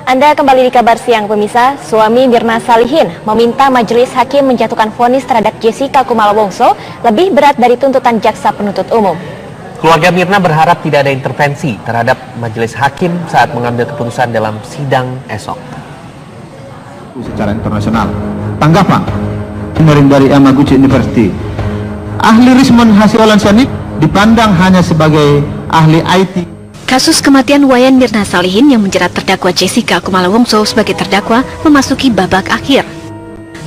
Anda kembali di Kabar Siang pemirsa. Suami Mirna Salihin meminta majelis hakim menjatuhkan vonis terhadap Jessica Kumala Wongso lebih berat dari tuntutan jaksa penuntut umum. Keluarga Mirna berharap tidak ada intervensi terhadap majelis hakim saat mengambil keputusan dalam sidang esok. Secara internasional, tanggapan dari Yamaguchi University, ahli Rismon Hasiholan Sanik dipandang hanya sebagai ahli IT. Kasus kematian Wayan Mirna Salihin yang menjerat terdakwa Jessica Kumala Wongso sebagai terdakwa memasuki babak akhir.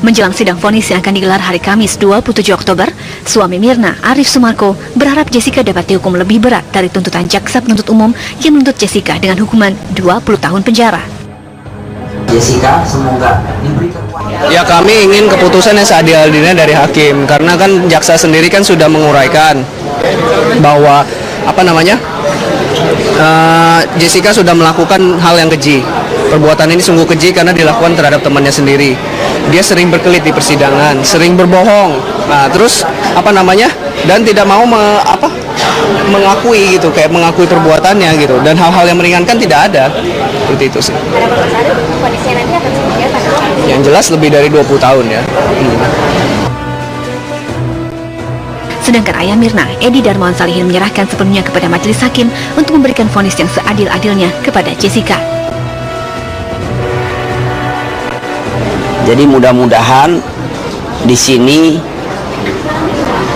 Menjelang sidang vonis yang akan digelar hari Kamis 27 Oktober, suami Mirna, Arif Sumarko, berharap Jessica dapat dihukum lebih berat dari tuntutan jaksa penuntut umum yang menuntut Jessica dengan hukuman 20 tahun penjara. Jessica semoga diberikan. Ya, kami ingin keputusan yang seadil-adilnya dari hakim, karena kan jaksa sendiri kan sudah menguraikan bahwa Jessica sudah melakukan hal yang keji. Perbuatan ini sungguh keji karena dilakukan terhadap temannya sendiri. Dia sering berkelit di persidangan, sering berbohong. Nah, terus dan tidak mau mengakui gitu, kayak mengakui perbuatannya gitu. Dan hal-hal yang meringankan tidak ada. Seperti itu sih. Yang jelas lebih dari 20 tahun ya. Sedangkan ayah Mirna, Edi Darmawan Salihin, menyerahkan sepenuhnya kepada majelis hakim untuk memberikan vonis yang seadil-adilnya kepada Jessica. Jadi mudah-mudahan di sini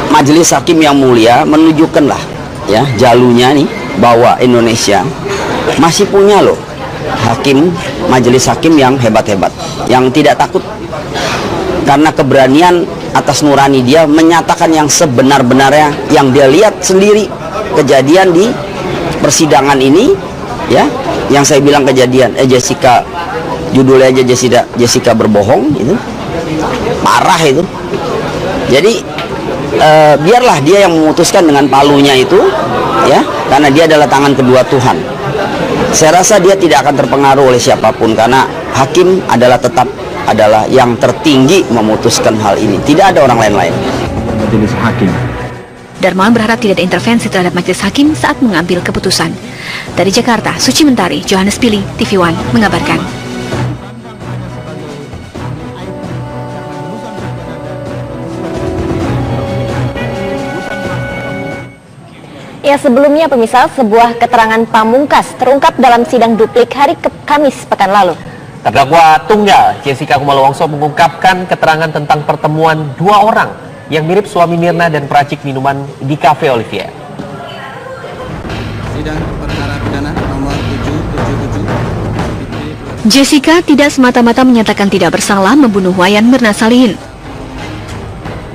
majelis hakim yang mulia menunjukkanlah ya jalurnya nih bahwa Indonesia masih punya loh majelis hakim yang hebat-hebat, yang tidak takut karena keberanian atas nurani dia menyatakan yang sebenar-benarnya, yang dia lihat sendiri kejadian di persidangan ini ya, yang saya bilang kejadian Jessica, judulnya aja Jessica berbohong, itu parah itu. Jadi biarlah dia yang memutuskan dengan palunya itu ya, karena dia adalah tangan kedua Tuhan. Saya rasa dia tidak akan terpengaruh oleh siapapun, karena hakim adalah yang tertinggi memutuskan hal ini. Tidak ada orang lain. Majelis hakim. Darmawan berharap tidak ada intervensi terhadap majelis hakim saat mengambil keputusan. Dari Jakarta, Suci Mentari, Johannes Pili, TV One mengabarkan. Ya, sebelumnya pemirsa, sebuah keterangan pamungkas terungkap dalam sidang duplik hari Kamis pekan lalu. Terdakwa tunggal Jessica Kumala Wongso mengungkapkan keterangan tentang pertemuan dua orang yang mirip suami Mirna dan peracik minuman di Cafe Olivier. Sidang perkara pidana nomor 777. Jessica tidak semata-mata menyatakan tidak bersalah membunuh Wayan Mirna Salihin.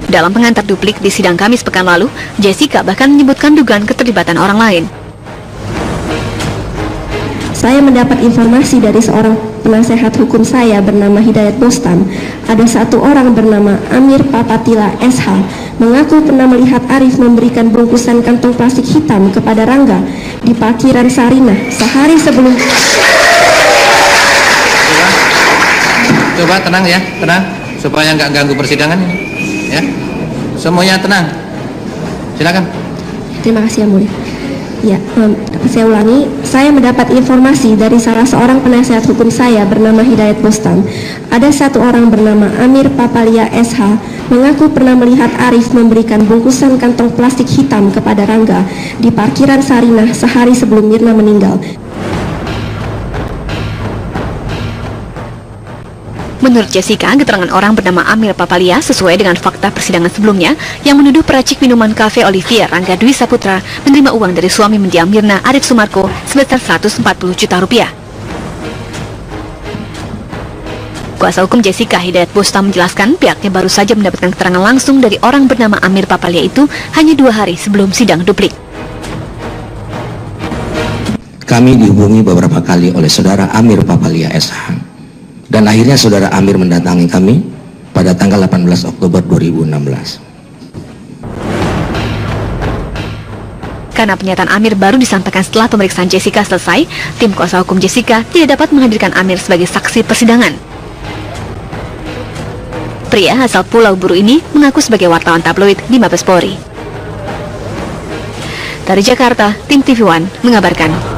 Dalam pengantar duplik di sidang Kamis pekan lalu, Jessica bahkan menyebutkan dugaan keterlibatan orang lain. Saya mendapat informasi dari seorang penasehat hukum saya bernama Hidayat Bostan. Ada satu orang bernama Amir Papatila SH mengaku pernah melihat Arif memberikan bungkusan kantong plastik hitam kepada Rangga di parkiran Sarinah sehari sebelum. Coba tenang ya, tenang, supaya nggak ganggu persidangan ini, ya. Semuanya tenang. Silakan. Terima kasih yang mulia. Ya, saya ulangi, saya mendapat informasi dari salah seorang penasehat hukum saya bernama Hidayat Bostan. Ada satu orang bernama Amir Papalia SH mengaku pernah melihat Arif memberikan bungkusan kantong plastik hitam kepada Rangga di parkiran Sarinah sehari sebelum Mirna meninggal. Menurut Jessica, keterangan orang bernama Amir Papalia sesuai dengan fakta persidangan sebelumnya yang menuduh peracik minuman Cafe Olivier Rangga Dwi Saputra menerima uang dari suami mendiang Mirna, Arif Sumarko, sebesar 140 juta rupiah. Kuasa hukum Jessica, Hidayat Bostan, menjelaskan pihaknya baru saja mendapatkan keterangan langsung dari orang bernama Amir Papalia itu hanya 2 hari sebelum sidang duplik. Kami dihubungi beberapa kali oleh saudara Amir Papalia SH. Dan akhirnya saudara Amir mendatangi kami pada tanggal 18 Oktober 2016. Karena pernyataan Amir baru disampaikan setelah pemeriksaan Jessica selesai, tim kuasa hukum Jessica tidak dapat menghadirkan Amir sebagai saksi persidangan. Pria asal Pulau Buru ini mengaku sebagai wartawan tabloid di Mabes Polri. Dari Jakarta, tim TV One mengabarkan.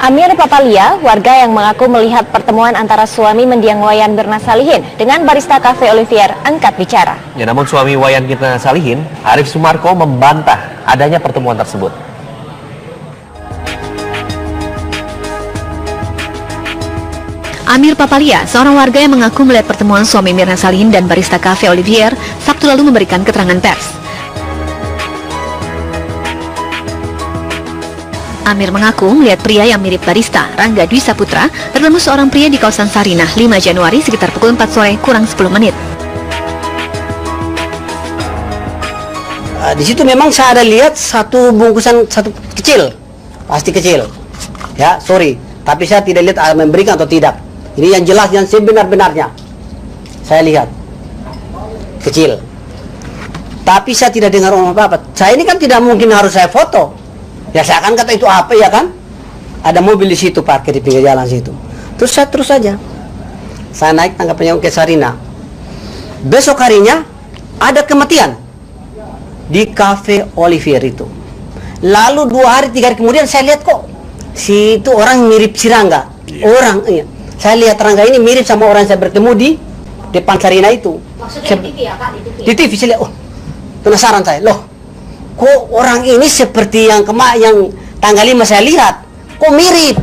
Amir Papalia, warga yang mengaku melihat pertemuan antara suami mendiang Wayan Mirna Salihin dengan barista Cafe Olivier, angkat bicara. Ya, namun suami Wayan Mirna Salihin, Arif Sumarko, membantah adanya pertemuan tersebut. Amir Papalia, seorang warga yang mengaku melihat pertemuan suami Mirna Salihin dan barista Cafe Olivier, Sabtu lalu memberikan keterangan pers. Amir mengaku melihat pria yang mirip barista, Rangga Dwi Saputra, bertemu seorang pria di kawasan Sarinah 5 Januari sekitar pukul 4 sore kurang 10 menit. Di situ memang saya ada lihat satu bungkusan, satu kecil, pasti kecil. Ya, sorry, tapi saya tidak lihat memberikan atau tidak. Ini yang jelas, yang sebenar-benarnya saya lihat kecil. Tapi saya tidak dengar omong apa-apa. Saya ini kan tidak mungkin harus saya foto. Ya saya akan kata itu apa ya kan? Ada mobil di situ parkir di pinggir jalan situ. Terus saya terus saja. Saya naik tanggapannya ke Sarinah. Besok harinya ada kematian di Cafe Olivier itu. Lalu 2 hari 3 hari kemudian saya lihat kok si itu orang mirip si Rangga. Orang iya. Saya lihat Rangga ini mirip sama orang saya bertemu di depan Sarinah itu. Maksudnya di TV ya Pak? Di TV saya lihat, oh penasaran saya. Loh, kok orang ini seperti yang tanggal 5 saya lihat, kok mirip?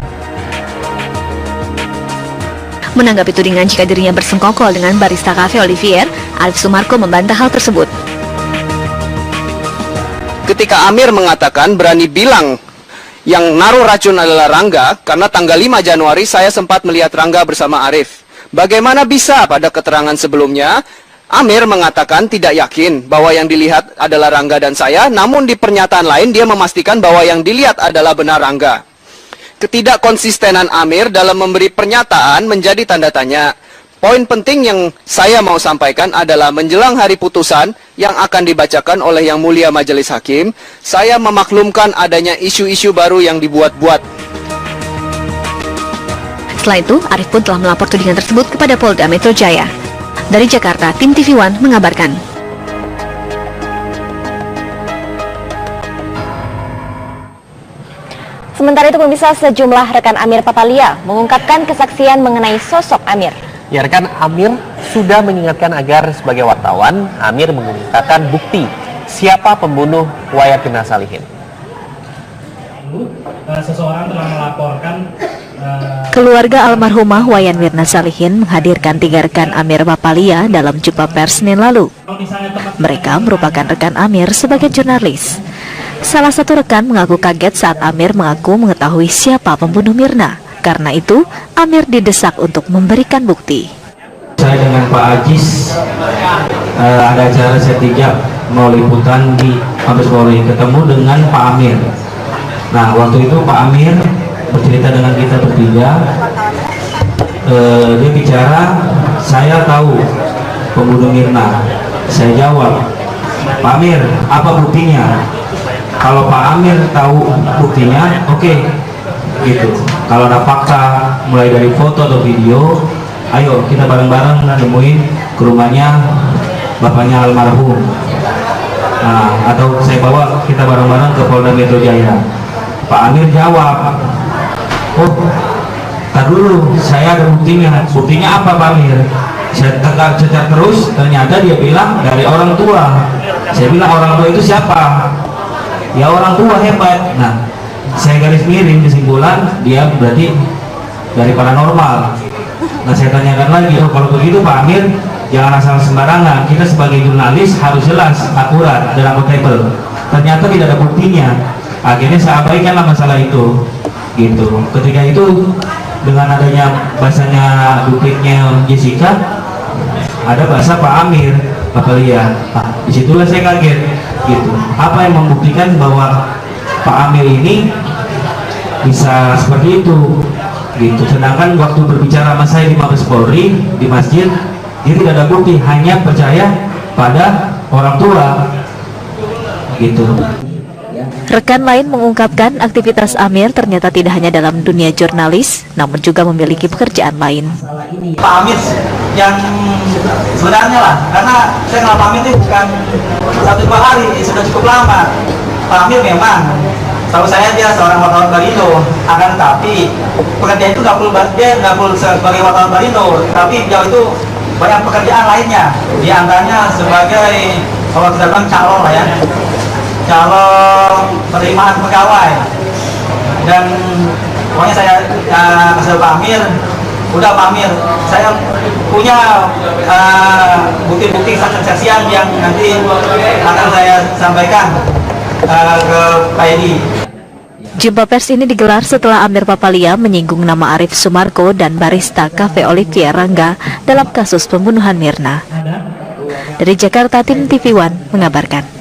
Menanggapi tudingan jika dirinya bersengkokol dengan barista Cafe Olivier, Arif Sumarko membantah hal tersebut. Ketika Amir mengatakan berani bilang yang naruh racun adalah Rangga, karena tanggal 5 Januari saya sempat melihat Rangga bersama Arif. Bagaimana bisa pada keterangan sebelumnya Amir mengatakan tidak yakin bahwa yang dilihat adalah Rangga dan saya, namun di pernyataan lain dia memastikan bahwa yang dilihat adalah benar Rangga. Ketidakkonsistenan Amir dalam memberi pernyataan menjadi tanda tanya. Poin penting yang saya mau sampaikan adalah menjelang hari putusan yang akan dibacakan oleh Yang Mulia Majelis Hakim, saya memaklumkan adanya isu-isu baru yang dibuat-buat. Setelah itu, Arif pun telah melapor tudingan tersebut kepada Polda Metro Jaya. Dari Jakarta, tim TV One mengabarkan. Sementara itu pemirsa, sejumlah rekan Amir Papalia mengungkapkan kesaksian mengenai sosok Amir. Ya, rekan Amir sudah mengingatkan agar sebagai wartawan, Amir mengungkapkan bukti siapa pembunuh Wayan Mirna Salihin. Seseorang telah melaporkan Keluarga almarhumah Wayan Mirna Salihin menghadirkan 3 rekan Amir Papalia dalam jumpa pers Senin lalu. Mereka merupakan rekan Amir sebagai jurnalis. Salah satu rekan mengaku kaget saat Amir mengaku mengetahui siapa pembunuh Mirna. Karena itu, Amir didesak untuk memberikan bukti. saya dengan Pak Ajis ada acara C3 mau liputan di Mabes Polri, ketemu dengan Pak Amir. Nah, waktu itu Pak Amir bercerita dengan kita bertiga, dia bicara, saya tahu pembunuh Mirna. Saya jawab, Pak Amir, apa buktinya? Kalau Pak Amir tahu buktinya, oke, gitu. Kalau ada fakta, mulai dari foto atau video, ayo kita bareng-bareng nemuin ke rumahnya bapaknya almarhum. Nah, atau saya bawa kita bareng-bareng ke Polda Metro Jaya. Pak Amir jawab, oh, tar dulu, saya ada buktinya. Buktinya apa Pak Amir? Saya cecar terus, ternyata dia bilang dari orang tua. Saya bilang orang tua itu siapa? Ya orang tua, hebat. Nah, saya garis miring kesimpulan dia berarti dari paranormal. Nah, saya tanyakan lagi, oh kalau begitu Pak Amir jangan asal sembarangan. Kita sebagai jurnalis harus jelas, akurat, dan akuntabel. Ternyata tidak ada buktinya. Akhirnya saya abaikanlah masalah itu, gitu. Ketika itu dengan adanya bahasanya dupliknya Jessica, ada bahasa Pak Amir, Papalia. Nah, disitulah saya kaget, gitu. Apa yang membuktikan bahwa Pak Amir ini bisa seperti itu, gitu. Sedangkan waktu berbicara sama saya di Mabes Polri di masjid, dia tidak ada bukti, hanya percaya pada orang tua, gitu. Rekan lain mengungkapkan aktivitas Amir ternyata tidak hanya dalam dunia jurnalis, namun juga memiliki pekerjaan lain. Pak Amir yang sebenarnya lah, karena saya kenal Pak Amir itu bukan 1-2 hari, sudah cukup lama. Pak Amir memang Tahu saya dia seorang wartawan Barindo, akan tapi pekerjaan itu nggak perlu sebagai wartawan Barindo, tapi dia itu banyak pekerjaan lainnya, di antaranya sebagai kalau kita bilang calon lah ya, calon penerimaan pegawai. Dan pokoknya saya kasih Pak Amir, udah Pak Amir, saya punya bukti-bukti saksian yang nanti akan saya sampaikan ke Pak Edi. Jumpa pers ini digelar setelah Amir Papalia menyinggung nama Arif Sumarko dan barista Cafe Olivier Rangga dalam kasus pembunuhan Mirna. Dari Jakarta, tim TV One mengabarkan.